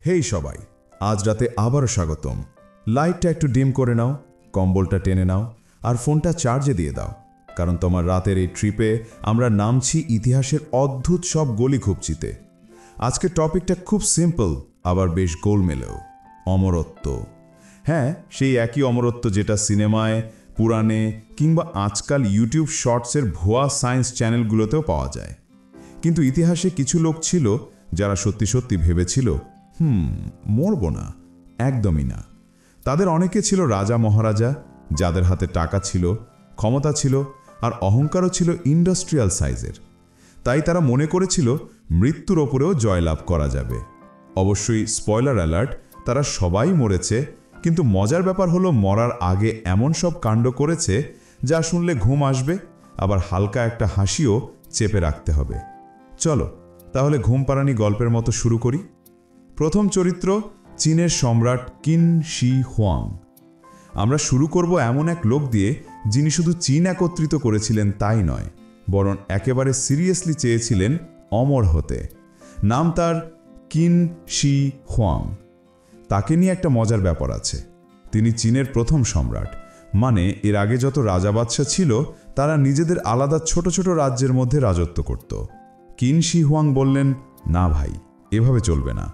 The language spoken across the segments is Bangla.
হেই সবাই, আজ রাতে আবারও স্বাগতম। লাইটটা একটু ডিম করে নাও, কম্বলটা টেনে নাও আর ফোনটা চার্জে দিয়ে দাও, কারণ তোমার রাতের এই ট্রিপে আমরা নামছি ইতিহাসের অদ্ভুত সব গলি খুঁপচিতে। আজকের টপিকটা খুব সিম্পল, আবার বেশ গোলমেলেও। অমরত্ব। হ্যাঁ, সেই একই অমরত্ব যেটা সিনেমায়, পুরাণে কিংবা আজকাল ইউটিউব শর্টসের ভুয়া সায়েন্স চ্যানেলগুলোতেও পাওয়া যায়। কিন্তু ইতিহাসে কিছু লোক ছিল যারা সত্যি সত্যি ভেবেছিল মরব না, একদমই না। তাদের অনেকে ছিল রাজা মহারাজা, যাদের হাতে টাকা ছিল, ক্ষমতা ছিল আর অহংকারও ছিল ইন্ডাস্ট্রিয়াল সাইজের। তাই তারা মনে করেছিল মৃত্যুর ওপরেও জয়লাভ করা যাবে। অবশ্যই স্পয়লার অ্যালার্ট, তারা সবাই মরেছে, কিন্তু মজার ব্যাপার হলো মরার আগে এমন সব কাণ্ড করেছে যা শুনলে ঘুম আসবে, আবার হালকা একটা হাসিও চেপে রাখতে হবে। চলো তাহলে ঘুম পাড়ানি গল্পের মতো শুরু করি। প্রথম চরিত্র চীনের সম্রাট কিন শি হুয়াং। আমরা শুরু করব এমন এক লোক দিয়ে যিনি শুধু চীন একত্রিত করেছিলেন তাই নয়, বরং একেবারে সিরিয়াসলি চেয়েছিলেন অমর হতে। নাম তার কিন শি হুয়াং। তাকে নিয়ে একটা মজার ব্যাপার আছে। তিনি চীনের প্রথম সম্রাট, মানে এর আগে যত রাজা বাদশা ছিল তারা নিজেদের আলাদা ছোট ছোট রাজ্যের মধ্যে রাজত্ব করত। কিন শি হুয়াং বললেন, না ভাই, এভাবে চলবে না,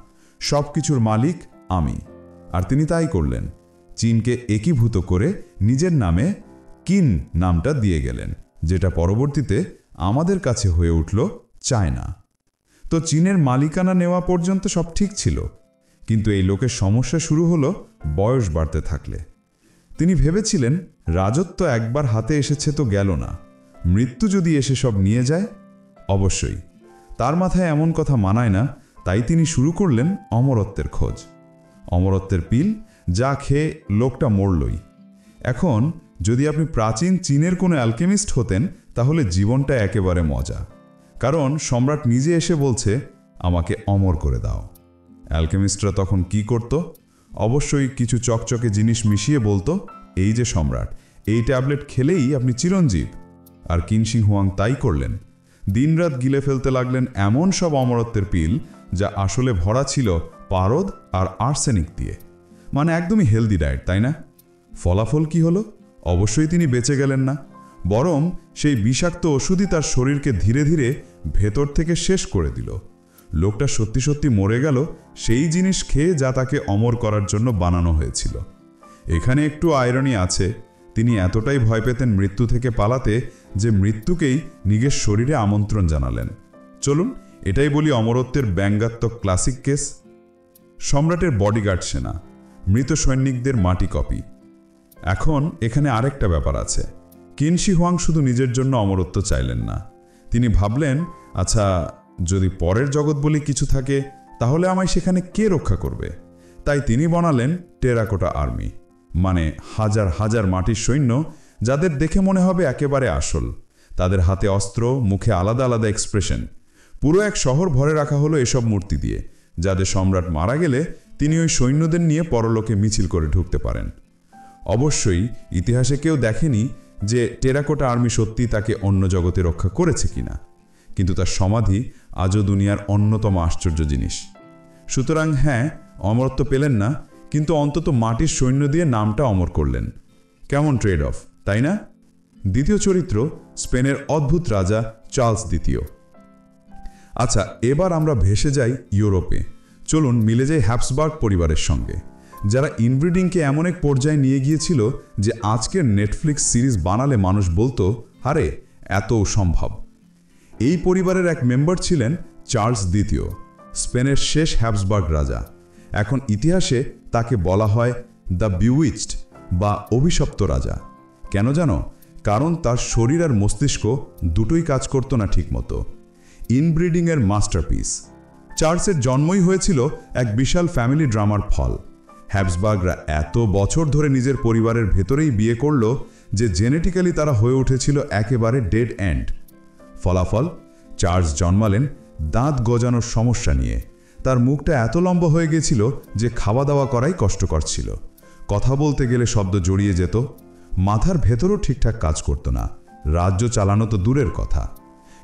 সব কিছুর মালিক আমি। আর তিনি তাই করলেন। চীনকে একীভূত করে নিজের নামে কিন নামটা দিয়ে গেলেন, যেটা পরবর্তীতে আমাদের কাছে হয়ে উঠল চায়না। তো চীনের মালিকানা নেওয়া পর্যন্ত সব ঠিক ছিল, কিন্তু এই লোকের সমস্যা শুরু হলো বয়স বাড়তে থাকলে। তিনি ভেবেছিলেন রাজত্ব একবার হাতে এসেছে তো গেল না, মৃত্যু যদি এসে সব নিয়ে যায়। অবশ্যই তার মাথায় এমন কথা মানায় না, তাই তিনি শুরু করলেন অমরত্বের খোঁজ। অমরত্বের পিল, যা খেয়ে লোকটা মরলই। এখন যদি আপনি প্রাচীন চীনের কোনো অ্যালকেমিস্ট হতেন তাহলে জীবনটা একেবারে মজা, কারণ সম্রাট নিজে এসে বলছে আমাকে অমর করে দাও। অ্যালকেমিস্টরা তখন কি করত? অবশ্যই কিছু চকচকে জিনিস মিশিয়ে বলতো, এই যে সম্রাট, এই ট্যাবলেট খেলেই আপনি চিরঞ্জীব। আর কিন শি হুয়াং তাই করলেন। দিনরাত গিলে ফেলতে লাগলেন এমন সব অমরত্বের পিল যা আসলে ভরা ছিল পারদ আর আর্সেনিক দিয়ে। মানে একদমই হেলদি ডায়েট, তাই না? ফলাফল কি হলো? অবশ্যই তিনি বেঁচে গেলেন না, বরং সেই বিষাক্ত ওষুধই তার শরীরকে ধীরে ধীরে ভেতর থেকে শেষ করে দিল। লোকটা সত্যি সত্যি মরে গেল সেই জিনিস খেয়ে যা তাকে অমর করার জন্য বানানো হয়েছিল। এখানে একটু আয়রনি আছে। তিনি এতটাই ভয় পেতেন মৃত্যু থেকে পালাতে যে মৃত্যুকেই নিজের শরীরে আমন্ত্রণ জানালেন। চলুন এটাই বলি অমরত্বের ব্যঙ্গাত্মক ক্লাসিক কেস। সম্রাটের বডিগার্ড সেনা, মৃত সৈনিকদের মাটি কপি। এখন এখানে আরেকটা ব্যাপার আছে। কিন শি হুয়াং শুধু নিজের জন্য অমরত্ব চাইলেন না। তিনি ভাবলেন, আচ্ছা, যদি পরের জগৎ বলে কিছু থাকে তাহলে আমায় সেখানে কে রক্ষা করবে? তাই তিনি বানালেন টেরাকোটা আর্মি, মানে হাজার হাজার মাটির সৈন্য, যাদের দেখে মনে হবে একেবারে আসল। তাদের হাতে অস্ত্র, মুখে আলাদা আলাদা এক্সপ্রেশন। পুরো এক শহর ভরে রাখা হলো এসব মূর্তি দিয়ে, যাদের সম্রাট মারা গেলে তিনি ওই সৈন্যদের নিয়ে পরলোকে মিছিল করে ঢুকতে পারেন। অবশ্যই ইতিহাসে কেউ দেখেনি যে টেরাকোটা আর্মি সত্যি তাকে অন্য জগতে রক্ষা করেছে কিনা, কিন্তু তার সমাধি আজও দুনিয়ার অন্যতম আশ্চর্য জিনিস। সুতরাং হ্যাঁ, অমরত্ব পেলেন না, কিন্তু অন্তত মাটির সৈন্য দিয়ে নামটা অমর করলেন। কেমন ট্রেড অফ, তাই না? দ্বিতীয় চরিত্র স্পেনের অদ্ভুত রাজা চার্লস দ্বিতীয়। আচ্ছা, এবার আমরা ভেসে যাই ইউরোপে। চলুন মিলে যাই হ্যাবসবার্গ পরিবারের সঙ্গে, যারা ইনব্রিডিংকে এমন এক পর্যায়ে নিয়ে গিয়েছিল যে আজকের নেটফ্লিক্স সিরিজ বানালে মানুষ বলতো, আরে এতও সম্ভব। এই পরিবারের এক মেম্বার ছিলেন চার্লস দ্বিতীয়, স্পেনের শেষ হ্যাবসবার্গ রাজা। এখন ইতিহাসে তাকে বলা হয় দ্য বিউইচড বা অভিশপ্ত রাজা। কেন জানো? কারণ তার শরীর আর মস্তিষ্ক দুটোই কাজ করত না ঠিকমতো। ইনব্রিডিংয়ের মাস্টারপিস। চার্লসের জন্মই হয়েছিল এক বিশাল ফ্যামিলি ড্রামার ফল। হ্যাবসবার্গরা এত বছর ধরে নিজের পরিবারের ভেতরেই বিয়ে করল যে জেনেটিক্যালি তারা হয়ে উঠেছিল একেবারে ডেড এন্ড। ফলাফল, চার্লস জন্মালেন দাঁত গজানোর সমস্যা নিয়ে। তার মুখটা এত লম্বা হয়ে গেছিল যে খাওয়া দাওয়া করাই কষ্টকর ছিল। কথা বলতে গেলে শব্দ জড়িয়ে যেত। মাথার ভেতরও ঠিকঠাক কাজ করত না। রাজ্য চালানো তো দূরের কথা।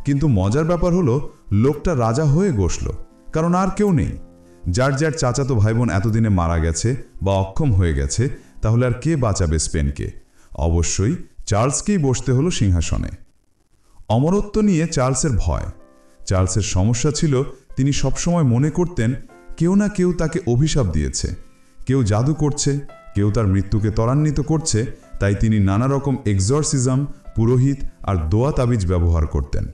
কিন্তু মজার ব্যাপার হলো লোকটা রাজা হয়ে বসল, কারণ আর কেউ নেই। যার যার চাচাতো ভাইবোন এতদিনে মারা গেছে বা অক্ষম হয়ে গেছে, তাহলে আর কে বাঁচাবে স্পেনকে? অবশ্যই চার্লসকেই বসতে হলো সিংহাসনে। অমরত্ব নিয়ে চার্লসের ভয়। চার্লসের সমস্যা ছিল, তিনি সবসময় মনে করতেন কেউ না কেউ তাকে অভিশাপ দিয়েছে, কেউ জাদু করছে, কেউ তার মৃত্যুকে ত্বরান্বিত করছে। তাই তিনি নানা রকম এক্সরসিজম, পুরোহিত আর দোয়া তাবিজ ব্যবহার করতেন।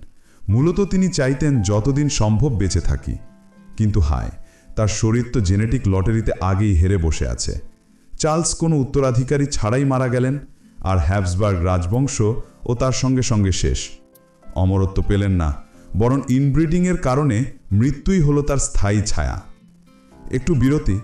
মূলত তিনি চাইতেন যতদিন সম্ভব বেঁচে থাকি। কিন্তু হায়, তার শরীর তো জেনেটিক লটারিতে আগেই হেরে বসে আছে। চার্লস কোনো উত্তরাধিকারী ছাড়াই মারা গেলেন, আর হ্যাবসবার্গ রাজবংশ ও তার সঙ্গে সঙ্গে শেষ। অমরত্ব পেলেন না, বরং ইনব্রিডিংয়ের কারণে মৃত্যুই হলো তার স্থায়ী ছায়া। একটু বিরতি।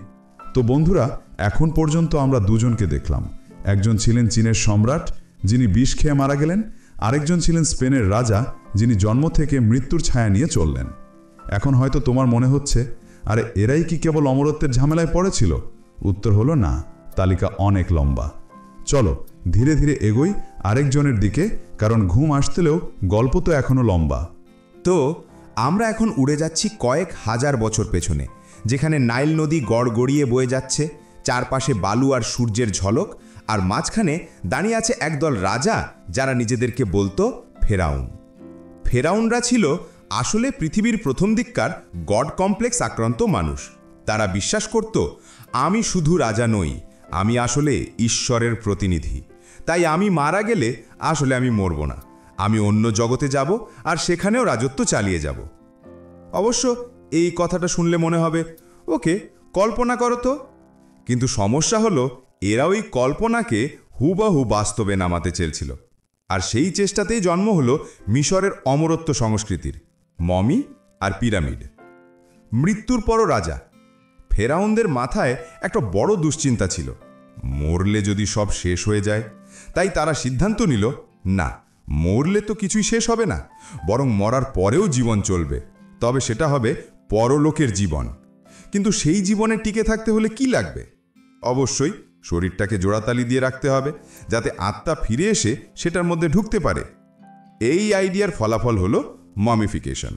তো বন্ধুরা, এখন পর্যন্ত আমরা দুজনকে দেখলাম। একজন ছিলেন চীনের সম্রাট, যিনি বিষ খেয়ে মারা গেলেন। আরেকজন ছিলেন স্পেনের রাজা, যিনি জন্ম থেকে মৃত্যুর ছায়া নিয়ে চললেন। এখন হয়তো তোমার মনে হচ্ছে, আরে এরাই কি কেবল অমরত্বের ঝামেলায় পড়েছিল? উত্তর হলো না, তালিকা অনেক লম্বা। চলো ধীরে ধীরে এগোই আরেকজনের দিকে, কারণ ঘুম আসতেলেও গল্প তো এখনো লম্বা। তো আমরা এখন উড়ে যাচ্ছি কয়েক হাজার বছর পেছনে, যেখানে নাইল নদী গড়গড়িয়ে বয়ে যাচ্ছে, চারপাশে বালু আর সূর্যের ঝলক, আর মাঝখানে দাঁড়িয়ে আছে একদল রাজা যারা নিজেদেরকে বলতো ফেরাউন। ফেরাউনরা ছিল আসলে পৃথিবীর প্রথম দিককার গড কমপ্লেক্স আক্রান্ত মানুষ। তারা বিশ্বাস করত, আমি শুধু রাজা নই, আমি আসলে ঈশ্বরের প্রতিনিধি। তাই আমি মারা গেলে আসলে আমি মরব না, আমি অন্য জগতে যাব আর সেখানেও রাজত্ব চালিয়ে যাব। অবশ্য এই কথাটা শুনলে মনে হবে, ওকে, কল্পনা করো তো। কিন্তু সমস্যা হলো, এরা ওই কল্পনাকে হুবহু বাস্তবে নামাতে চেয়েছিল। আর সেই চেষ্টাতেই জন্ম হলো মিশরের অমরত্ব সংস্কৃতির মমি আর পিরামিড। মৃত্যুর পরও রাজা। ফেরাউনদের মাথায় একটা বড় দুশ্চিন্তা ছিল, মরলে যদি সব শেষ হয়ে যায়। তাই তারা সিদ্ধান্ত নিল, না, মরলে তো কিছুই শেষ হবে না, বরং মরার পরেও জীবন চলবে, তবে সেটা হবে পরলোকের জীবন। কিন্তু সেই জীবনে টিকে থাকতে হলে কি লাগবে? অবশ্যই শরীরটাকে জোড়াতালি দিয়ে রাখতে হবে, যাতে আত্মা ফিরে এসে সেটার মধ্যে ঢুকতে পারে। এই আইডিয়ার ফলাফল হলো মমিফিকেশন।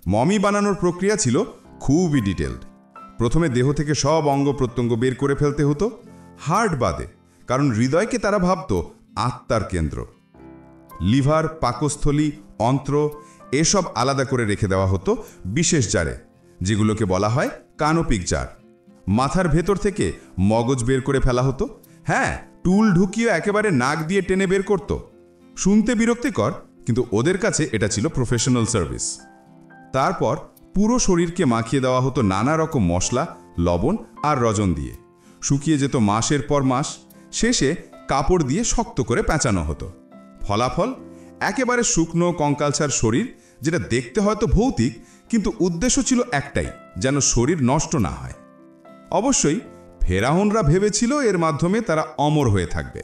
মমি বানানোর প্রক্রিয়া ছিল খুবই ডিটেলড। প্রথমে দেহ থেকে সব অঙ্গ প্রত্যঙ্গ বের করে ফেলতে হতো, হার্ট বাদে, কারণ হৃদয়কে তারা ভাবত আত্মার কেন্দ্র। লিভার, পাকস্থলী, অন্ত্র এসব আলাদা করে রেখে দেওয়া হতো বিশেষ জারে, যেগুলোকে বলা হয় কানোপিক জার। মাথার ভেতর থেকে মগজ বের করে ফেলা হতো। হ্যাঁ, টুল ঢুকিয়ে একেবারে নাক দিয়ে টেনে বের করত। শুনতে বিরক্তিকর, কিন্তু ওদের কাছে এটা ছিল প্রফেশনাল সার্ভিস। তারপর পুরো শরীরকে মাখিয়ে দেওয়া হতো নানা রকম মশলা, লবণ আর রজন দিয়ে। শুকিয়ে যেত মাসের পর মাস। শেষে কাপড় দিয়ে শক্ত করে পেঁচানো হতো। ফলাফল একেবারে শুকনো কঙ্কালসার শরীর, যেটা দেখতে হয়তো ভৌতিক, কিন্তু উদ্দেশ্য ছিল একটাই, যেন শরীর নষ্ট না হয়। অবশ্যই ফেরাউনরা ভেবেছিল এর মাধ্যমে তারা অমর হয়ে থাকবে।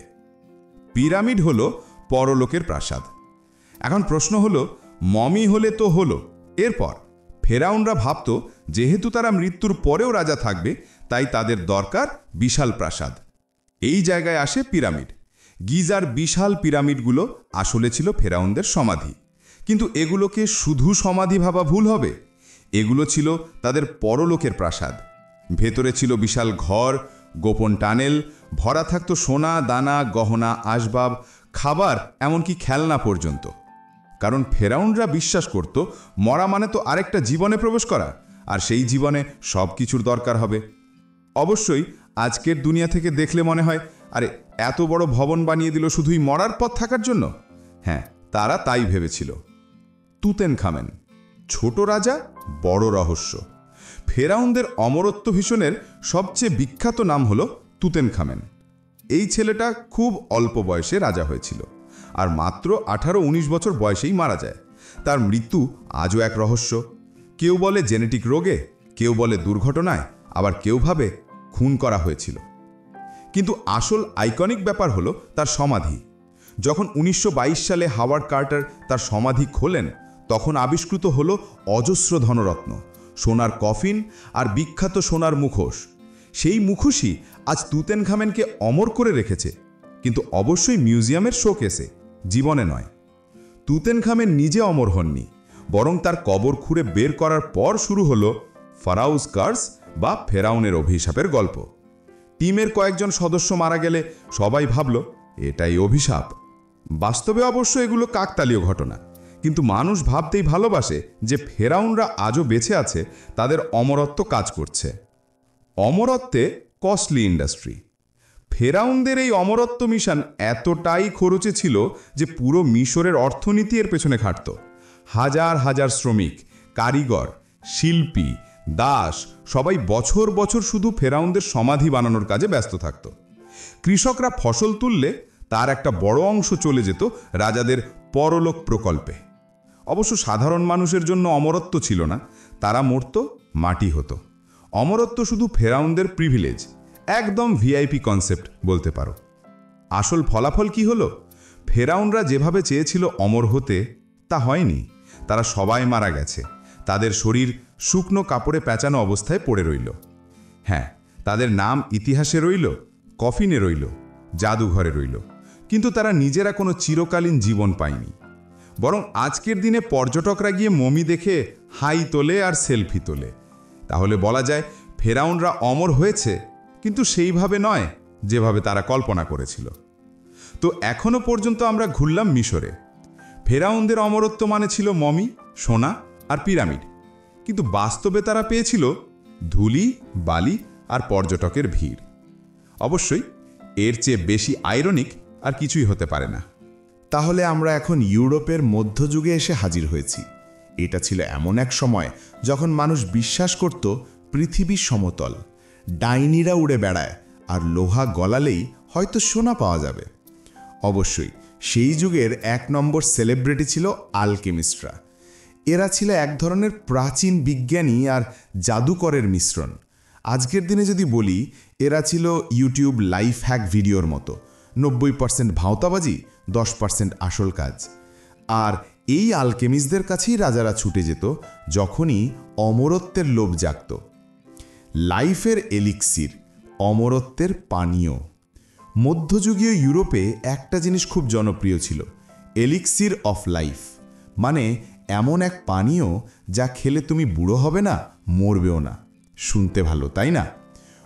পিরামিড হলো পরলোকের প্রাসাদ। এখন প্রশ্ন হলো, মমি হলে তো হলো, এরপর ফেরাউনরা ভাবত যেহেতু তারা মৃত্যুর পরেও রাজা থাকবে, তাই তাদের দরকার বিশাল প্রাসাদ। এই জায়গায় আসে পিরামিড। গিজার বিশাল পিরামিডগুলো আসলে ছিল ফেরাউনদের সমাধি। কিন্তু এগুলোকে শুধু সমাধি ভাবা ভুল হবে। এগুলো ছিল তাদের পরলোকের প্রাসাদ। ভেতরে ছিল বিশাল ঘর, গোপন টানেল, ভরা থাকতো সোনা দানা, গহনা, আসবাব, খাবার, এমনকি খেলনা পর্যন্ত। কারণ ফেরাউনরা বিশ্বাস করত মরা মানে তো আরেকটা জীবনে প্রবেশ করা, আর সেই জীবনে সব কিছুর দরকার হবে। অবশ্যই আজকের দুনিয়া থেকে দেখলে মনে হয়, আরে এত বড় ভবন বানিয়ে দিল শুধুই মরার পথ থাকার জন্য। হ্যাঁ, তারা তাই ভেবেছিল। তুতেনখামেন, ছোট রাজা, বড় রহস্য। ফেরাউনদের অমরত্ব ভিশনের সবচেয়ে বিখ্যাত নাম হলো তুতেনখামেন। এই ছেলেটা খুব অল্প বয়সে রাজা হয়েছিল, আর মাত্র 18-19 বছর বয়সেই মারা যায়। তার মৃত্যু আজও এক রহস্য। কেউ বলে জেনেটিক রোগে, কেউ বলে দুর্ঘটনায়, আবার কেউ ভাবে খুন করা হয়েছিল। কিন্তু আসল আইকনিক ব্যাপার হলো তার সমাধি। যখন 1922 সালে হাওয়ার্ড কার্টার তার সমাধি খোলেন, তখন আবিষ্কৃত হলো অজস্র ধনরত্ন, সোনার কফিন আর বিখ্যাত সোনার মুখোশ। সেই মুখোশই আজ তুতেনখামেনকে অমর করে রেখেছে, কিন্তু অবশ্যই মিউজিয়ামের শোকেসে, জীবনে নয়। তুতেনখামেন নিজে অমর হননি, বরং তার কবর খুঁড়ে বের করার পর শুরু হলো ফারাউস কার্স বা ফেরাউনের অভিশাপের গল্প। টিমের কয়েকজন সদস্য মারা গেলে সবাই ভাবল এটাই অভিশাপ। বাস্তবে অবশ্য এগুলো কাকতালীয় ঘটনা, কিন্তু মানুষ ভাবতেই ভালোবাসে যে ফেরাউনরা আজও বেঁচে আছে, তাদের অমরত্ব কাজ করছে। অমরত্বে কস্টলি ইন্ডাস্ট্রি। ফেরাউনদের এই অমরত্ব মিশন এতটাই খরচে ছিল যে পুরো মিশরের অর্থনীতি এর পেছনে খাটত। হাজার হাজার শ্রমিক, কারিগর, শিল্পী, দাস সবাই বছর বছর শুধু ফেরাউনদের সমাধি বানানোর কাজে ব্যস্ত থাকত। কৃষকরা ফসল তুললে তার একটা বড় অংশ চলে যেত রাজাদের পরলোক প্রকল্পে। অবশ্য সাধারণ মানুষের জন্য অমরত্ব ছিল না, তারা মরত, মাটি হতো। অমরত্ব শুধু ফেরাউনদের প্রিভিলেজ, একদম ভিআইপি কনসেপ্ট বলতে পারো। আসল ফলাফল কি হলো? ফেরাউনরা যেভাবে চেয়েছিল অমর হতে, তা হয়নি। তারা সবাই মারা গেছে, তাদের শরীর শুকনো কাপড়ে পেঁচানো অবস্থায় পড়ে রইল। হ্যাঁ, তাদের নাম ইতিহাসে রইল, কফিনে রইল, জাদুঘরে রইল, কিন্তু তারা নিজেরা কোনো চিরকালীন জীবন পায়নি। বরং আজকের দিনে পর্যটকরা গিয়ে মমি দেখে হাই তোলে আর সেলফি তোলে। তাহলে বলা যায় ফেরাউনরা অমর হয়েছে, কিন্তু সেইভাবে নয় যেভাবে তারা কল্পনা করেছিল। তো এখনো পর্যন্ত আমরা ঘুরলাম মিশরে। ফেরাউনদের অমরত্ব মানে ছিল মমি, সোনা আর পিরামিড, কিন্তু বাস্তবে তারা পেয়েছিল ধুলি, বালি আর পর্যটকের ভিড়। অবশ্যই এর চেয়ে বেশি আইরনিক আর কিছুই হতে পারে না। তাহলে আমরা এখন ইউরোপের মধ্যযুগে এসে হাজির হয়েছি। এটা ছিল এমন এক সময় যখন মানুষ বিশ্বাস করত পৃথিবী সমতল, ডাইনিরা উড়ে বেড়ায়, আর লোহা গলালেই হয়তো সোনা পাওয়া যাবে। অবশ্যই সেই যুগের 1 নম্বর সেলিব্রিটি ছিল আলকেমিস্টরা। এরা ছিল এক ধরনের প্রাচীন বিজ্ঞানী আর জাদুকরের মিশ্রণ। আজকের দিনে যদি বলি, এরা ছিল ইউটিউব লাইফ হ্যাক ভিডিওর মতো, 90% ভাওতাবাজি, 10% আসল কাজ। আর এই আলকেমিস্টদের কাছেই রাজারা ছুটে যেত যখনই অমরত্বের লোভ জাগত। লাইফের এলিক্সির, অমরত্বের পানীয়। মধ্যযুগীয় ইউরোপে একটা জিনিস খুব জনপ্রিয় ছিল, এলিক্সির অফ লাইফ, মানে এমন এক পানীয় যা খেলে তুমি বুড়ো হবে না, মরবেও না। শুনতে ভালো, তাই না?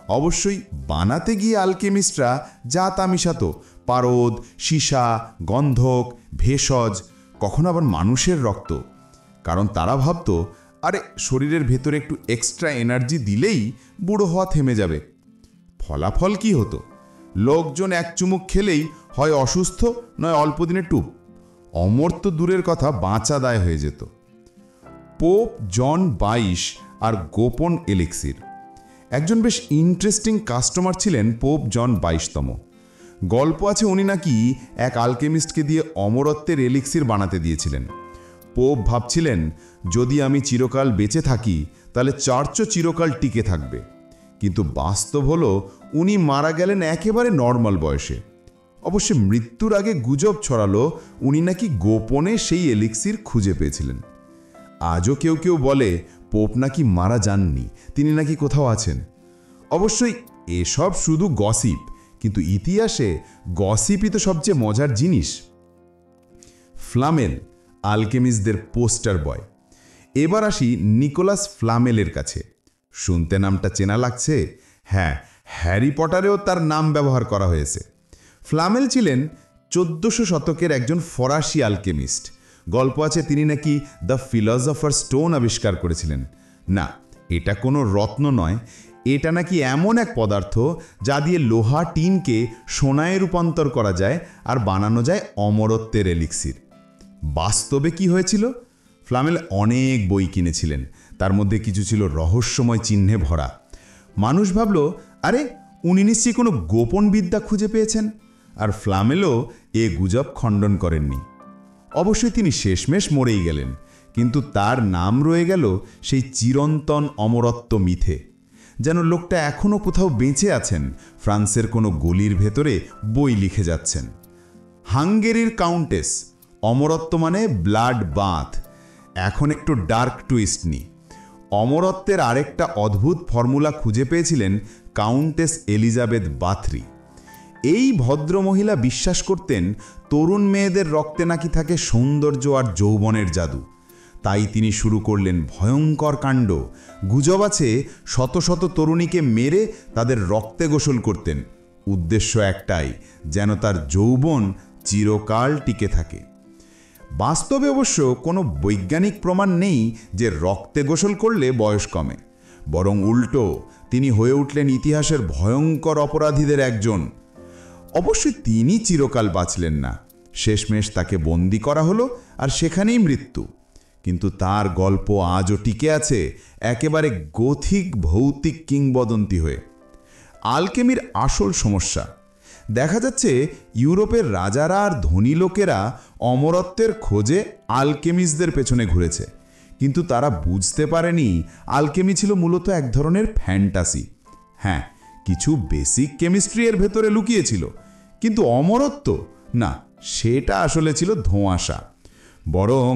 অবশ্যই বানাতে গিয়ে আলকেমিস্টরা যা তা মিশাতো, পারদ, সীসা, গন্ধক, ভেষজ, কখনো আবার মানুষের রক্ত। কারণ তারা ভাবত, আরে শরীরের ভেতরে একটু এক্সট্রা এনার্জি দিলেই বুড়ো হওয়া থেমে যাবে। ফলাফল কি হতো? লোকজন এক চুমুক খেলেই হয় অসুস্থ, নয় অল্প দিনে টুপ। অমর্ত্য দূরের কথা, বাঁচা দায় হয়ে যেত। পোপ জন 22 আর গোপন এলিক্সির। একজন বেশ ইন্টারেস্টিং কাস্টমার ছিলেন পোপ জন 22তম। গল্প আছে উনি নাকি এক আলকেমিস্টকে দিয়ে অমরত্বের এলিক্সির বানাতে দিয়েছিলেন। পোপ ভাবছিলেন, যদি আমি চিরকাল বেঁচে থাকি তাহলে চার্চও চিরকাল টিকে থাকবে। কিন্তু বাস্তব হলো উনি মারা গেলেন একেবারে নর্মাল বয়সে। অবশ্য মৃত্যুর আগে গুজব ছড়ালো উনি নাকি গোপনে সেই এলিক্সির খুঁজে পেয়েছিলেন। আজও কেউ কেউ বলে পোপ নাকি মারা যাননি, তিনি নাকি কোথাও আছেন। অবশ্যই এসব শুধু গসিপ, কিন্তু ইতিহাসে গসিপই তো সবচেয়ে মজার জিনিস। ফ্লামেল, আলকেমিস্টদের পোস্টার বয়। এবার আসি নিকোলাস ফ্লামেলের কাছে। শুনতে নামটা চেনা লাগছে? হ্যাঁ, হ্যারি পটারেও তার নাম ব্যবহার করা হয়েছে। ফ্লামেল ছিলেন 1400 শতকের একজন ফরাসি আলকেমিস্ট। গল্প আছে তিনি নাকি দ্য ফিলসফার স্টোন আবিষ্কার করেছিলেন। না, এটা কোনো রত্ন নয়, এটা নাকি এমন এক পদার্থ যা দিয়ে লোহা টিনকে সোনায় রূপান্তর করা যায় আর বানানো যায় অমরত্বের এলিক্সির। বাস্তবে কি হয়েছিল? ফ্লামেল অনেক বই কিনেছিলেন, তার মধ্যে কিছু ছিল রহস্যময় চিহ্নে ভরা। মানুষ ভাবল, আরে উনি নিশ্চয়ই কোনো গোপন বিদ্যা খুঁজে পেয়েছেন। আর ফ্লামেলও এ গুজব খণ্ডন করেননি। অবশ্যই তিনি শেষমেশ মরেই গেলেন, কিন্তু তার নাম রয়ে গেল সেই চিরন্তন অমরত্ব মিথে। যেন লোকটা এখনও কোথাও বেঁচে আছেন, ফ্রান্সের কোনো গলির ভেতরে বই লিখে যাচ্ছেন। হাঙ্গেরির কাউন্টেস, অমরত্ব মানে ব্লাড বাথ। এখন একটু ডার্ক টুইস্ট নি। অমরত্বের আরেকটা অদ্ভুত ফর্মুলা খুঁজে পেয়েছিলেন কাউন্টেস এলিজাবেথ বাথরি। এই ভদ্রমহিলা বিশ্বাস করতেন তরুণ মেয়েদের রক্তে নাকি থাকে সৌন্দর্য আর যৌবনের জাদু। তাই তিনি শুরু করলেন ভয়ঙ্কর কাণ্ড। গুজব আছে শত শত তরুণীকে মেরে তাদের রক্তে গোসল করতেন। উদ্দেশ্য একটাই, যেন তার যৌবন চিরকাল টিকে থাকে। বাস্তবে অবশ্য কোনো বৈজ্ঞানিক প্রমাণ নেই যে রক্তে গোসল করলে বয়স কমে। বরং উল্টো, তিনি হয়ে উঠলেন ইতিহাসের ভয়ঙ্কর অপরাধীদের একজন। অবশ্যই তিনি চিরকাল বাঁচলেন না, শেষমেশ তাকে বন্দি করা হলো আর সেখানেই মৃত্যু। কিন্তু তার গল্প আজও টিকে আছে একেবারে গথিক ভৌতিক কিংবদন্তি হয়ে। আলকেমির আসল সমস্যা দেখা যাচ্ছে ইউরোপের রাজারা আর ধনী লোকেরা অমরত্বের খোঁজে আলকেমিস্টদের পেছনে ঘুরেছে, কিন্তু তারা বুঝতে পারেনি আলকেমি ছিল মূলত এক ধরনের ফ্যান্টাসি। হ্যাঁ, কিছু বেসিক কেমিস্ট্রি এর ভেতরে লুকিয়েছিল, কিন্তু অমরত্ব না, সেটা আসলে ছিল ধোঁয়াশা। বরং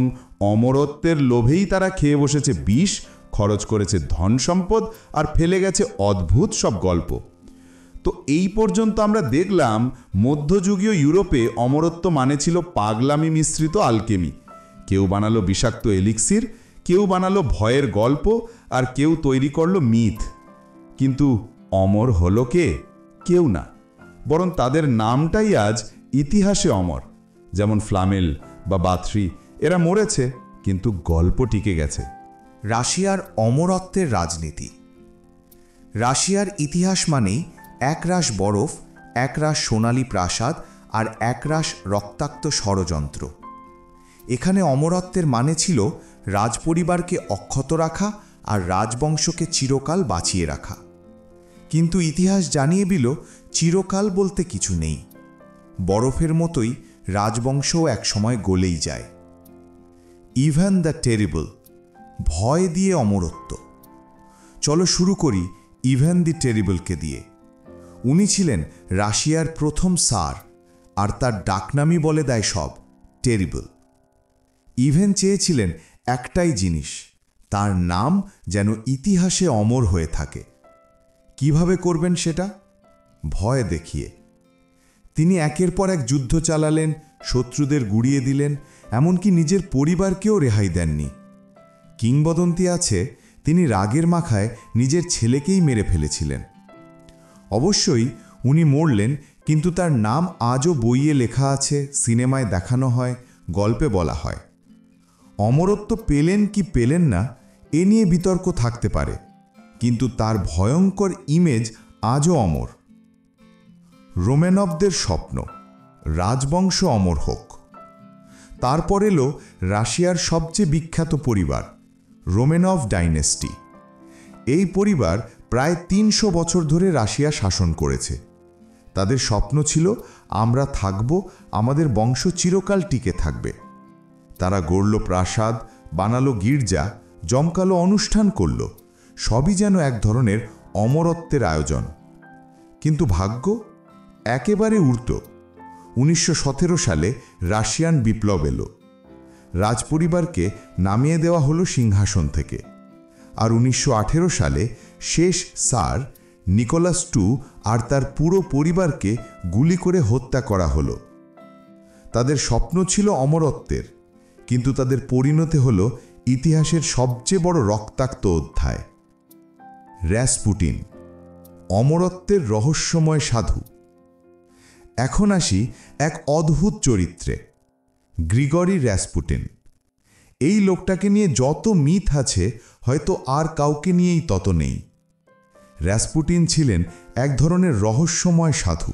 অমরত্বের লোভেই তারা খেয়ে বসেছে বিষ, খরচ করেছে ধন সম্পদ আর ফেলে গেছে অদ্ভুত সব গল্প। তো এই পর্যন্ত আমরা দেখলাম মধ্যযুগীয় ইউরোপে অমরত্ব মানে ছিল পাগলামি মিশ্রিত আলকেমি। কেউ বানালো বিষাক্ত এলিক্সির, কেউ বানালো ভয়ের গল্প, আর কেউ তৈরি করলো মিথ। কিন্তু অমর হলো কে? কেউ না, বরং তাদের নামটাই আজ ইতিহাসে অমর। যেমন ফ্লামেল বা বাথরি, এরা মরেছে কিন্তু গল্প টিকে গেছে। রাশিয়ার অমরত্বের রাজনীতি। রাশিয়ার ইতিহাস মানেই একরাশ বরফ, একরাশ সোনালী প্রাসাদ আর একরাশ রক্তাক্ত ষড়যন্ত্র। এখানে অমরত্বের মানে ছিল রাজপরিবারকে অক্ষত রাখা আর রাজবংশকে চিরকাল বাঁচিয়ে রাখা। কিন্তু ইতিহাস জানিয়ে দিল চিরকাল বলতে কিছু নেই। বরফের মতোই রাজবংশও একসময় গলেই যায়। ইভান দ্য টেরিবল, ভয় দিয়ে অমরত্ব। চলো শুরু করি ইভান দি টেরিবলকে দিয়ে। উনি ছিলেন রাশিয়ার প্রথম সার, আর তার ডাকনামই বলে দেয় সব, টেরিবল। ইভেন চেয়েছিলেন একটাই জিনিস, তার নাম যেন ইতিহাসে অমর হয়ে থাকে। কিভাবে করবেন সেটা? ভয় দেখিয়ে। তিনি একের পর এক যুদ্ধ চালালেন, শত্রুদের গুড়িয়ে দিলেন, এমনকি নিজের পরিবারকেও রেহাই দেননি। কিংবদন্তি আছে তিনি রাগের মাখায় নিজের ছেলেকেই মেরে ফেলেছিলেন। অবশ্যই উনি মরলেন, কিন্তু তার নাম আজও বইয়ে লেখা আছে, সিনেমায় দেখানো হয়, গল্পে বলা হয়। অমরত্ব পেলেন কি পেলেন না এ নিয়ে বিতর্ক থাকতে পারে, কিন্তু তার ভয়ঙ্কর ইমেজ আজও অমর। রোমানভদের স্বপ্ন, রাজবংশ অমর হোক। তারপর এলো রাশিয়ার সবচেয়ে বিখ্যাত পরিবার, রোমানভ ডাইনেস্টি। এই পরিবার প্রায় ৩০০ বছর ধরে রাশিয়া শাসন করেছে। তাদের স্বপ্ন ছিল আমরা থাকব, আমাদের বংশ চিরকাল টিকে থাকবে। তারা গড়ল প্রাসাদ, বানালো গির্জা, জমকালো অনুষ্ঠান করল, সবই যেন এক ধরনের অমরত্বের আয়োজন। কিন্তু ভাগ্য একেবারে উল্টো। ১৯১৭ সালে রাশিয়ান বিপ্লব এলো। রাজপরিবারকে নামিয়ে দেওয়া হলো সিংহাসন থেকে, আর ১৯১৮ সালে শেষ স্যার নিকোলাস II আর তার পুরো পরিবারকে গুলি করে হত্যা করা হলো। তাদের স্বপ্ন ছিল অমরত্বের, কিন্তু তাদের পরিণতি হলো ইতিহাসের সবচেয়ে বড় রক্তাক্ত অধ্যায়। র্যাসপুটিন, অমরত্বের রহস্যময় সাধু। এখন আসি এক অদ্ভুত চরিত্রে, গ্রিগরি র্যাসপুটিন। এই লোকটাকে নিয়ে যত মিথ আছে হয়তো আর কাউকে নিয়েই তত নেই। র্যাসপুটিন ছিলেন এক ধরনের রহস্যময় সাধু,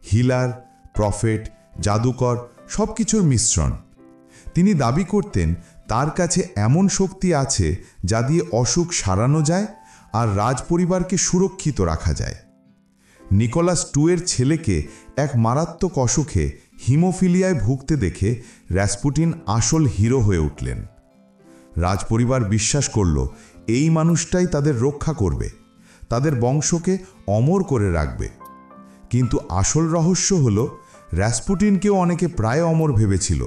হিলার, প্রফেট, জাদুকর, সব কিছুর মিশ্রণ। তিনি দাবি করতেন তার কাছে এমন শক্তি আছে যা দিয়ে অসুখ সারানো যায় আর রাজপরিবারকে সুরক্ষিত রাখা যায়। নিকোলাস II এর ছেলেকে এক মারাত্মক অসুখে হিমোফিলিয়ায় ভুগতে দেখে র্যাসপুটিন আসল হিরো হয়ে উঠলেন। রাজপরিবার বিশ্বাস করল এই মানুষটাই তাদের রক্ষা করবে, তাদের বংশকে অমর করে রাখবে। কিন্তু আসল রহস্য হল র্যাসপুটিনকেও অনেকে প্রায় অমর ভেবেছিল,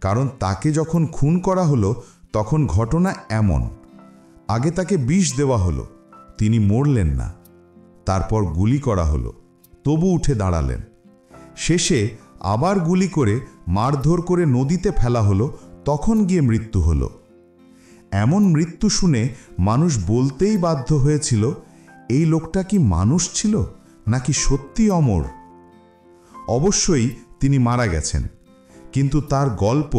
কারণ তাকে যখন খুন করা হলো তখন ঘটনা এমন। আগে তাকে বিষ দেওয়া হলো, তিনি মরলেন না। তারপর গুলি করা হলো, তবু উঠে দাঁড়ালেন। শেষে আবার গুলি করে মারধর করে নদীতে ফেলা হলো, তখন গিয়ে মৃত্যু হলো। এমন মৃত্যু শুনে মানুষ বলতেই বাধ্য হয়েছিল, এই লোকটা কি মানুষ ছিল নাকি সত্যি অমর? অবশ্যই তিনি মারা গেছেন, কিন্তু তার গল্প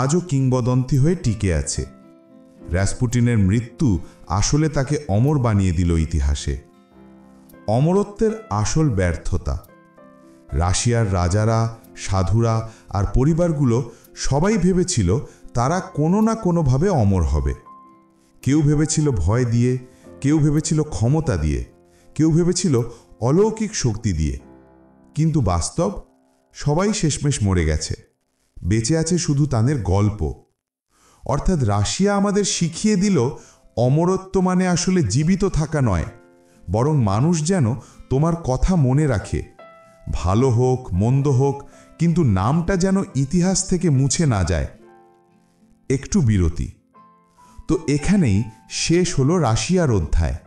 আজও কিংবদন্তি হয়ে টিকে আছে। রাসপুটিনের মৃত্যু আসলে তাকে অমর বানিয়ে দিল ইতিহাসে। অমরত্বের আসল ব্যর্থতা। রাশিয়ার রাজারা, সাধুরা আর পরিবারগুলো সবাই ভেবেছিল তারা কোনো না কোনোভাবে অমর হবে। কেউ ভেবেছিল ভয় দিয়ে, কেউ ভেবেছিল ক্ষমতা দিয়ে, কেউ ভেবেছিল অলৌকিক শক্তি দিয়ে। কিন্তু বাস্তব, সবাই শেষমেশ মরে গেছে। বেঁচে আছে শুধু তাদের গল্প। অর্থাৎ রাশিয়া আমাদের শিখিয়ে দিল, অমরত্ব মানে আসলে জীবিত থাকা নয়, বরং মানুষ যেন তোমার কথা মনে রাখে। ভালো হোক মন্দ হোক, কিন্তু নামটা যেন ইতিহাস থেকে মুছে না যায়। একটু বিরতি। তো এখানেই শেষ হলো রাশিয়ার অধ্যায়।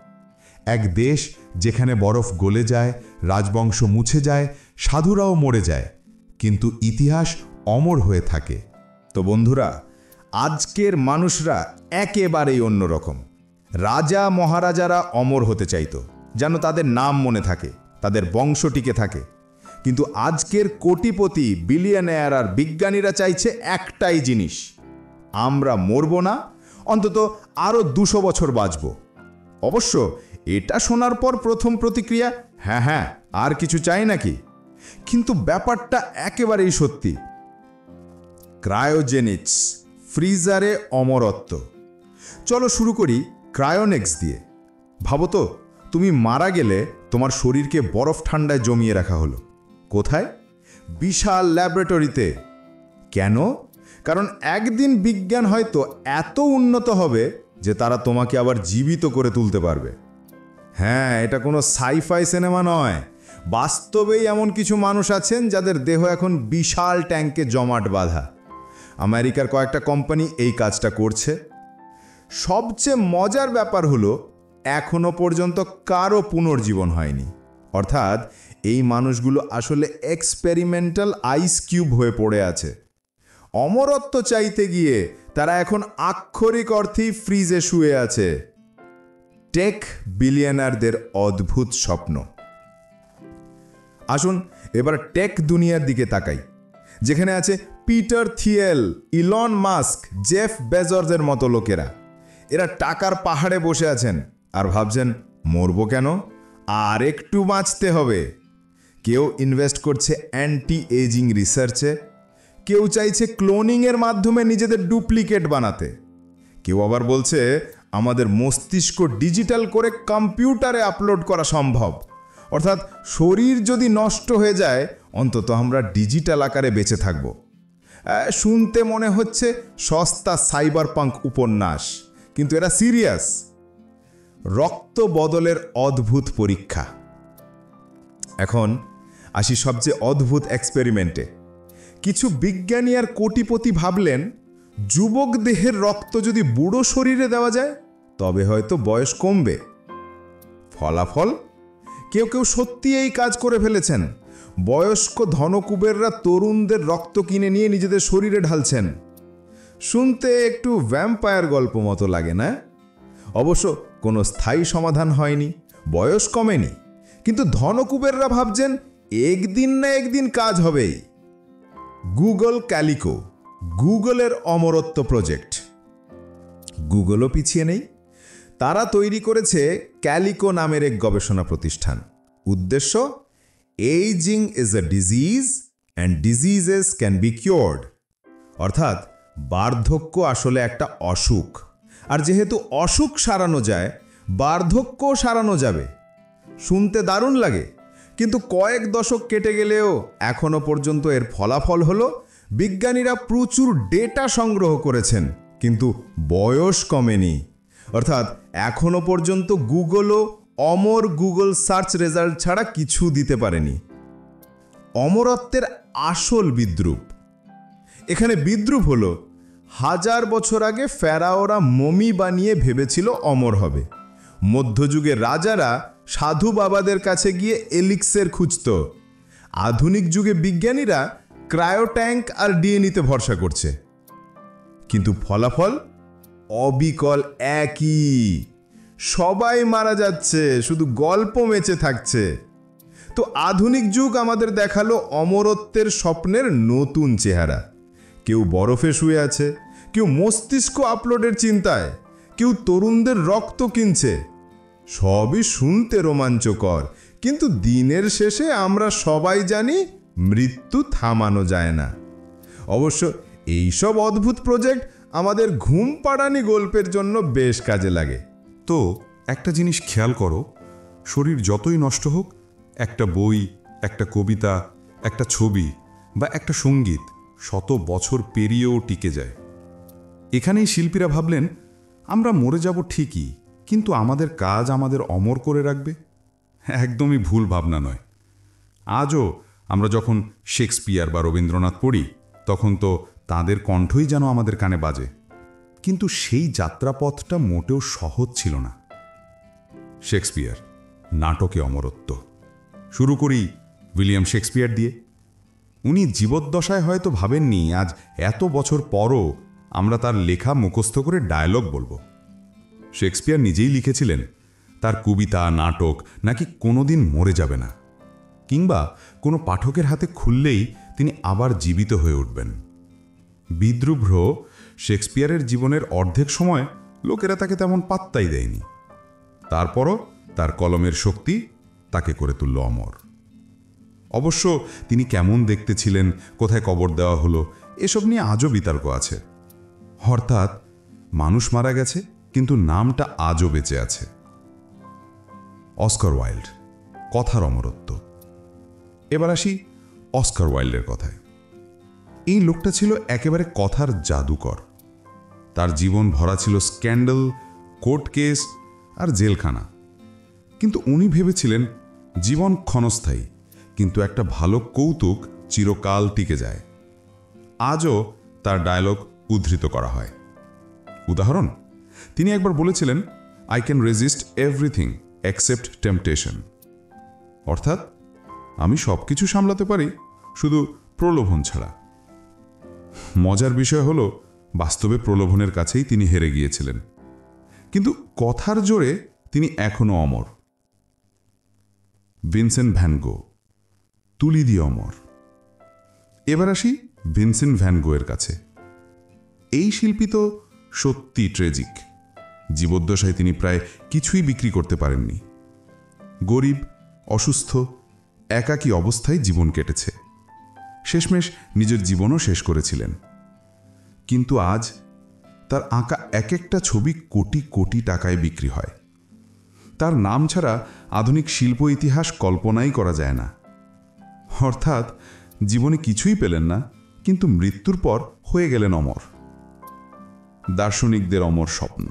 এক দেশ যেখানে বরফ গলে যায়, রাজবংশ মুছে যায়, সাধুরাও মরে যায়, কিন্তু ইতিহাস অমর হয়ে থাকে। তো বন্ধুরা, আজকের মানুষরা একেবারেই অন্যরকম। রাজা মহারাজারা অমর হতে চাইতো, যেন তাদের নাম মনে থাকে, তাদের বংশ টিকে থাকে। কিন্তু আজকের কোটিপতি, বিলিয়নিয়ার আর বিজ্ঞানীরা চাইছে একটাই জিনিস, আমরা মরব না, অন্তত আরও 200 বছর বাঁচব। অবশ্য এটা শোনার পর প্রথম প্রতিক্রিয়া, হ্যাঁ, আর কিছু চাই নাকি? কিন্তু ব্যাপারটা একেবারেই সত্যি। ক্রায়োজেনিক্স, ফ্রিজারে অমরত্ব। চলো শুরু করি ক্রায়োনেক্স দিয়ে। ভাবো তো, তুমি মারা গেলে তোমার শরীরকে বরফ ঠান্ডায় জমিয়ে রাখা হলো। কোথায়? বিশাল ল্যাবরেটরিতে। কেন? কারণ একদিন বিজ্ঞান হয়তো এত উন্নত হবে যে তারা তোমাকে আবার জীবিত করে তুলতে পারবে। হ্যাঁ, এটা কোনো সাইফাই সিনেমা নয়। বাস্তবেই এমন কিছু মানুষ আছেন যাদের দেহ এখন বিশাল ট্যাঙ্কে জমাট বাঁধা। আমেরিকার কয়েকটা কোম্পানি এই কাজটা করছে। সবচেয়ে মজার ব্যাপার হলো, এখনো পর্যন্ত কারো পুনর্জীবন হয়নি। অর্থাৎ এই মানুষগুলো আসলে এক্সপেরিমেন্টাল আইস কিউব হয়ে পড়ে আছে। অমরত্ব চাইতে গিয়ে তারা এখন আক্ষরিক অর্থেই ফ্রিজে শুয়ে আছে। টেক বিলিয়নারদের অদ্ভুত স্বপ্ন। আসুন এবার টেক দুনিয়ার দিকে তাকাই, যেখানে আছে Peter Thiel, Elon Musk, Jeff বেজোসের মতো লোকেরা। এরা টাকার পাহাড়ে বসে আছেন আর ভাবছেন, মরবো কেন, আর একটু বাঁচতে হবে। কেউ ইনভেস্ট করছে অ্যান্টি এজিং রিসার্চে, কেউ চাইছে ক্লোনিংয়ের মাধ্যমে নিজেদের ডুপ্লিকেট বানাতে, কেউ আবার বলছে আমাদের মস্তিষ্ক ডিজিটাল করে কম্পিউটারে আপলোড করা সম্ভব। অর্থাৎ শরীর যদি নষ্ট হয়ে যায়, অন্তত আমরা ডিজিটাল আকারে বেঁচে থাকব। শুনতে মনে হচ্ছে সস্তা সাইবার পাঙ্ক উপন্যাস, কিন্তু এরা সিরিয়াস। রক্ত বদলের অদ্ভুত পরীক্ষা। এখন আসি সবচেয়ে অদ্ভুত এক্সপেরিমেন্টে। কিছু বিজ্ঞানী আর কোটিপতি ভাবলেন, যুবক দেহের রক্ত যদি বুড়ো শরীরে দেওয়া যায়, তবে হয়তো বয়স কমবে। ফলাফল, কেউ কেউ সত্যি এই কাজ করে ফেলেছেন। বয়স্ক ধনকুবেররা তরুণদের রক্ত কিনে নিয়ে নিজেদের শরীরে ঢালছেন। শুনতে একটু ভ্যাম্পায়ার গল্প মতো লাগে না? অবশ্য কোনো স্থায়ী সমাধান হয়নি, বয়স কমেনি, কিন্তু ধনকুবেররা ভাবছেন একদিন না একদিন কাজ হবেই। গুগল ক্যালিকো, গুগলের অমরত্ব প্রজেক্ট। গুগলও পিছিয়ে নেই। তারা তৈরি করেছে ক্যালিকো নামের এক গবেষণা প্রতিষ্ঠান। উদ্দেশ্য, ageing is a disease and diseases can be cured. অর্থাৎ বার্ধক্য আসলে একটা অসুখ, আর যেহেতু অসুখ সারানো যায়, বার্ধক্যও সারানো যাবে। শুনতে দারুণ লাগে, কিন্তু কয়েক দশক কেটে গেলেও এখনো পর্যন্ত এর ফলাফল হলো বিজ্ঞানীরা প্রচুর ডেটা সংগ্রহ করেছেন, কিন্তু বয়স কমেনি। অর্থাৎ এখনো পর্যন্ত গুগলও অমর গুগল সার্চ রেজাল্ট ছাড়া কিছু দিতে পারেনি। অমরত্বের আসল বিদ্রূপ। এখানে বিদ্রূপ হলো, 1000 বছর আগে ফেরাওরা মমি বানিয়ে ভেবেছিল অমর হবে। মধ্যযুগের রাজারা সাধু বাবাদের কাছে গিয়ে এলিক্সের খুঁজত। আধুনিক যুগে বিজ্ঞানীরা ক্রায়োট্যাঙ্ক আর ডিএনএতে ভরসা করছে। কিন্তু ফলাফল, অবিকল একই। সবাই মারা যাচ্ছে, শুধু গল্প মেচে থাকছে। তো আধুনিক যুগ আমাদের দেখালো অমরত্বের স্বপ্নের নতুন চেহারা। কেউ বরফে শুয়ে আছে, কেউ মস্তিষ্ক আপলোডের চিন্তায়, কেউ তরুণদের রক্ত কিনছে। সবই শুনতে রোমাঞ্চকর, কিন্তু দিনের শেষে আমরা সবাই জানি মৃত্যু থামানো যায় না। অবশ্য এইসব অদ্ভুত প্রজেক্ট আমাদের ঘুম পাড়ানি গল্পের জন্য বেশ কাজে লাগে। তো একটা জিনিস খেয়াল করো, শরীর যতই নষ্ট হোক, একটা বই, একটা কবিতা, একটা ছবি বা একটা সঙ্গীত শত বছর পেরিয়েও টিকে যায়। এখানেই শিল্পীরা ভাবলেন, আমরা মরে যাব ঠিকই, কিন্তু আমাদের কাজ আমাদের অমর করে রাখবে। একদমই ভুল ভাবনা নয়। আজও আমরা যখন শেক্সপিয়ার বা রবীন্দ্রনাথ পড়ি, তখন তো তাদের কণ্ঠই যেন আমাদের কানে বাজে। কিন্তু সেই যাত্রাপথটা মোটেও সহজ ছিল না। শেক্সপিয়ার, নাটকে অমরত্ব। শুরু করি উইলিয়াম শেক্সপিয়ার দিয়ে। উনি জীবদ্দশায় হয়তো ভাবেননি আজ এত বছর পরও আমরা তার লেখা মুখস্থ করে ডায়লগ বলবো। শেক্সপিয়ার নিজেই লিখেছিলেন তার কবিতা, নাটক নাকি কোনোদিন মরে যাবে না, কিংবা কোনো পাঠকের হাতে খুললেই তিনি আবার জীবিত হয়ে উঠবেন। বিদ্রুভ্র শেক্সপিয়ারের জীবনের অর্ধেক সময় লোকেরা তাকে তেমন পাত্তাই দেয়নি। তারপরও তার কলমের শক্তি তাকে করে তুলল অমর। অবশ্য তিনি কেমন দেখতে ছিলেন, কোথায় কবর দেওয়া হলো, এসব নিয়ে আজও বিতর্ক আছে। অর্থাৎ মানুষ মারা গেছে, কিন্তু নামটা আজও বেঁচে আছে। অস্কার ওয়াইল্ড, কথার অমরত্ব। এবার আসি অস্কার ওয়াইল্ডের কথায়। এই লোকটা ছিল একেবারে কথার জাদুকর। তার জীবন ভরা ছিল স্ক্যান্ডাল, কোর্ট কেস আর জেলখানা। কিন্তু উনি ভেবেছিলেন জীবন ক্ষণস্থায়ী, কিন্তু একটা ভালো কৌতুক চিরকাল টিকে যায়। আজও তার ডায়লগ উদ্ধৃত করা হয়। উদাহরণ, তিনি একবার বলেছিলেন, I can resist everything except temptation. অর্থাৎ আমি সব কিছু সামলাতে পারি, শুধু প্রলোভন ছাড়া। মজার বিষয় হল, বাস্তবে প্রলোভনের কাছেই তিনি হেরে গিয়েছিলেন, কিন্তু কথার জোরে তিনি এখনো অমর। ভিনসেন্ট ভ্যান গো, তুলি দিয়ে অমর। এবার আসি ভিনসেন্ট ভ্যান গোয়ের কাছে। এই শিল্পী তো সত্যি ট্রেজিক। জীবদ্দশায় তিনি প্রায় কিছুই বিক্রি করতে পারেননি। গরিব, অসুস্থ, একাকী অবস্থায় জীবন কেটেছে। শেষমেশ নিজের জীবনও শেষ করেছিলেন। কিন্তু আজ তার আঁকা এক একটা ছবি কোটি কোটি টাকায় বিক্রি হয়। তার নাম ছাড়া আধুনিক শিল্প ইতিহাস কল্পনাই করা যায় না। অর্থাৎ জীবনে কিছুই পেলেন না, কিন্তু মৃত্যুর পর হয়ে গেলেন অমর। দার্শনিকদের অমর স্বপ্ন।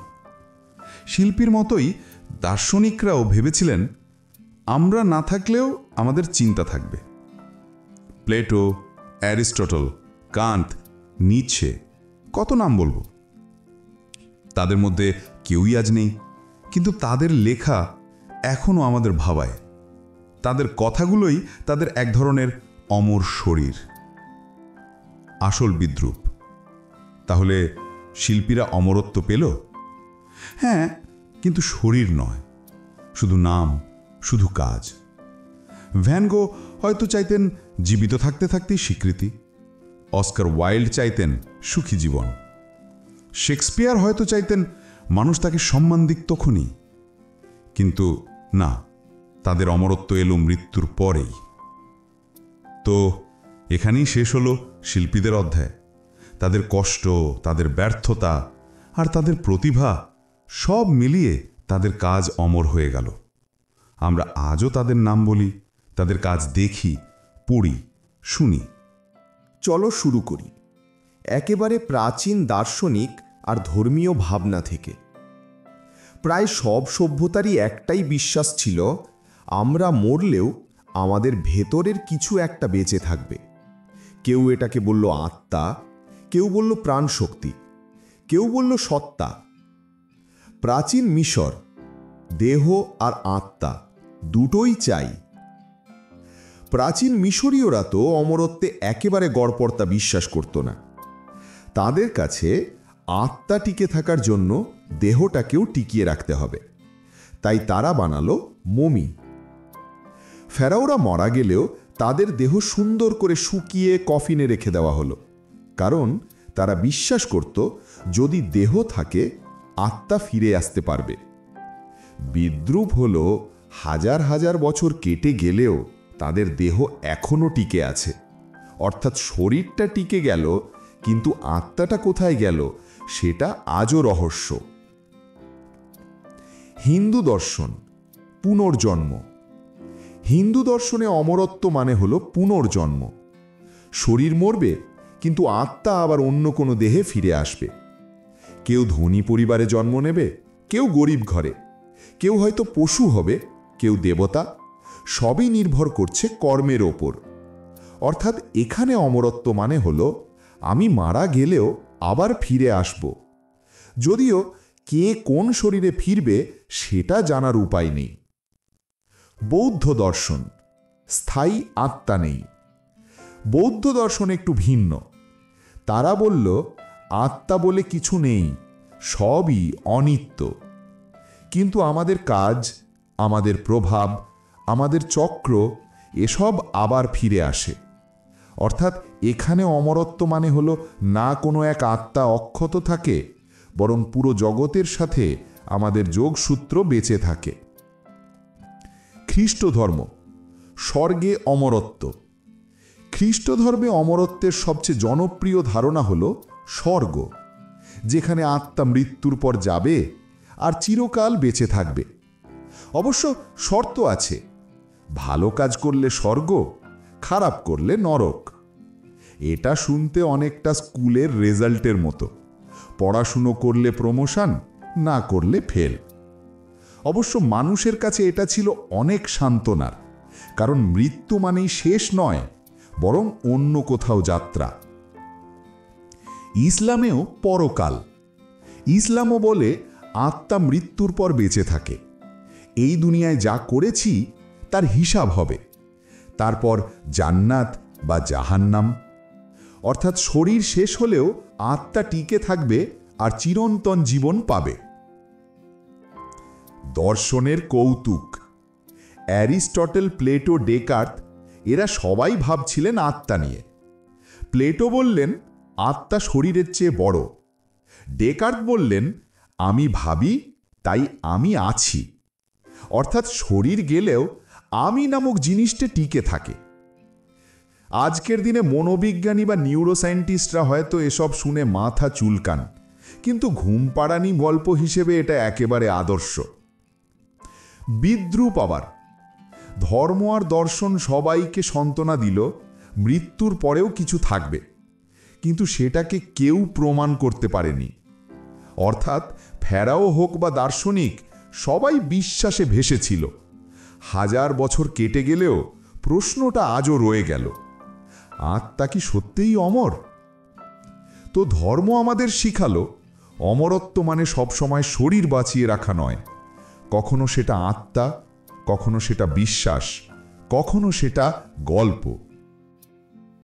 শিল্পীর মতোই দার্শনিকরাও ভেবেছিলেন, আমরা না থাকলেও আমাদের চিন্তা থাকবে। প্লেটো, অ্যারিস্টটল, কান্ট, নিৎসে, কত নাম বলবো। তাদের মধ্যে কেউই আজ নেই, কিন্তু তাদের লেখা এখনো আমাদের ভাবায়। তাদের কথাগুলোই তাদের এক ধরনের অমর শরীর। আসল বিদ্রূপ। তাহলে শিল্পীরা অমরত্ব পেল? হ্যাঁ, কিন্তু শরীর নয়, শুধু নাম, শুধু কাজ। ভ্যান গো হয়তো চাইতেন জীবিত থাকতে থাকতেই স্বীকৃতি। অস্কার ওয়াইল্ড চাইতেন সুখী জীবন। শেক্সপিয়ার হয়তো চাইতেন মানুষ তাকে সম্মান দিক তখনই। কিন্তু না, তাদের অমরত্ব এলো মৃত্যুর পরেই। তো এখানেই শেষ হলো শিল্পীদের অধ্যায়। তাদের কষ্ট, তাদের ব্যর্থতা আর তাদের প্রতিভা সব মিলিয়ে তাদের কাজ অমর হয়ে গেল। আমরা আজও তাদের নাম বলি, তাদের কাজ দেখি, পড়ি, শুনি। চলো শুরু করি একেবারে প্রাচীন দার্শনিক আর ধর্মীয় ভাবনা থেকে। প্রায় সব সভ্যতারই একটাই বিশ্বাস ছিল, আমরা মরলেও আমাদের ভেতরের কিছু একটা বেঁচে থাকবে। কেউ এটাকে বলল আত্মা, কেউ বলল প্রাণশক্তি, কেউ বলল সত্তা। প্রাচীন মিশর দেহ আর আত্মা দুটোই চাই। প্রাচীন মিশরীয়রা তো অমরত্বে একেবারে গড়পড়তা বিশ্বাস করত না। তাদের কাছে আত্মা টিকে থাকার জন্য দেহটাকেও টিকিয়ে রাখতে হবে, তাই তারা বানালো মমি। ফেরাওরা মারা গেলেও তাদের দেহ সুন্দর করে শুকিয়ে কফিনে রেখে দেওয়া হলো, কারণ তারা বিশ্বাস করত যদি দেহ থাকে আত্মা ফিরে আসতে পারবে। বিদ্রূপ হল হাজার হাজার বছর কেটে গেলেও তাদের দেহ এখনো টিকে আছে, অর্থাৎ শরীরটা টিকে গেল, কিন্তু আত্মাটা কোথায় গেল সেটা আজও রহস্য। হিন্দু দর্শন, পুনর্জন্ম। হিন্দু দর্শনে অমরত্ব মানে হলো পুনর্জন্ম। শরীর মরবে, কিন্তু আত্মা আবার অন্য কোনো দেহে ফিরে আসবে। কেউ ধনী পরিবারে জন্ম নেবে, কেউ গরিব ঘরে, কেউ হয়তো পশু হবে, কেউ দেবতা। সবই নির্ভর করছে কর্মের ওপর। অর্থাৎ এখানে অমরত্ব মানে হলো আমি মারা গেলেও আবার ফিরে আসব। যদিও কে কোন শরীরে ফিরবে সেটা জানার উপায় নেই। বৌদ্ধ দর্শন, স্থায়ী আত্মা নেই। বৌদ্ধ দর্শন একটু ভিন্ন। তারা বলল আত্মা বলে কিছু নেই, সবই অনিত্য। কিন্তু আমাদের কাজ, আমাদের প্রভাব, আমাদের চক্র এসব আবার ফিরে আসে। অর্থাৎ এখানে অমরত্ব মানে হলো না কোনো এক আত্মা অক্ষত থাকে, বরং পুরো জগতের সাথে আমাদের যোগসূত্র বেঁচে থাকে। খ্রিস্ট ধর্ম, স্বর্গে অমরত্ব। খ্রিস্ট ধর্মে অমরত্বের সবচেয়ে জনপ্রিয় ধারণা হল স্বর্গ, যেখানে আত্মা মৃত্যুর পর যাবে আর চিরকাল বেঁচে থাকবে। অবশ্য শর্ত আছে, ভালো কাজ করলে স্বর্গ, খারাপ করলে নরক। এটা শুনতে অনেকটা স্কুলের রেজাল্টের মতো, পড়াশুনো করলে প্রমোশন, না করলে ফেল। অবশ্য মানুষের কাছে এটা ছিল অনেক সান্ত্বনার, কারণ মৃত্যু মানেই শেষ নয়, বরং অন্য কোথাও যাত্রা। ইসলামেও পরকাল। ইসলামও বলে আত্মা মৃত্যুর পর বেঁচে থাকে। এই দুনিয়ায় যা করেছি তার হিসাব হবে, তারপর জান্নাত বা জাহান্নাম। অর্থাৎ শরীর শেষ হলেও আত্মা টিকে থাকবে আর চিরন্তন জীবন পাবে। দর্শনের কৌতুক। অ্যারিস্টটল, প্লেটো, ডেকার্ত এরা সবাই ভাবছিলেন আত্মা নিয়ে। প্লেটো বললেন আত্মা শরীরের চেয়ে বড়। ডেকার্ত বললেন আমি ভাবি, তাই আমি আছি। অর্থাৎ শরীর গেলেও আমি নামক জিনিসটা টিকে থাকে। আজকের দিনে মনোবিজ্ঞানী বা নিউরোসায়েন্টিস্টরা হয়তো এসব শুনে মাথা চুলকান, কিন্তু ঘুম পাড়ানি গল্প হিসেবে এটা একেবারে আদর্শ। বিদ্রূপ আবার। ধর্ম আর দর্শন সবাইকে সান্ত্বনা দিল মৃত্যুর পরেও কিছু থাকবে, কিন্তু সেটাকে কেউ প্রমাণ করতে পারেনি। অর্থাৎ ফেরাও হোক বা দার্শনিক, সবাই বিশ্বাসে ভেসেছিল। হাজার বছর কেটে গেলেও প্রশ্নটা আজও রয়ে গেল, আত্মা কি সত্যিই অমর? তো ধর্ম আমাদের শিখালো অমরত্ব মানে সবসময় শরীর বাঁচিয়ে রাখা নয়। কখনো সেটা আত্মা, কখনো সেটা বিশ্বাস, কখনো সেটা গল্প।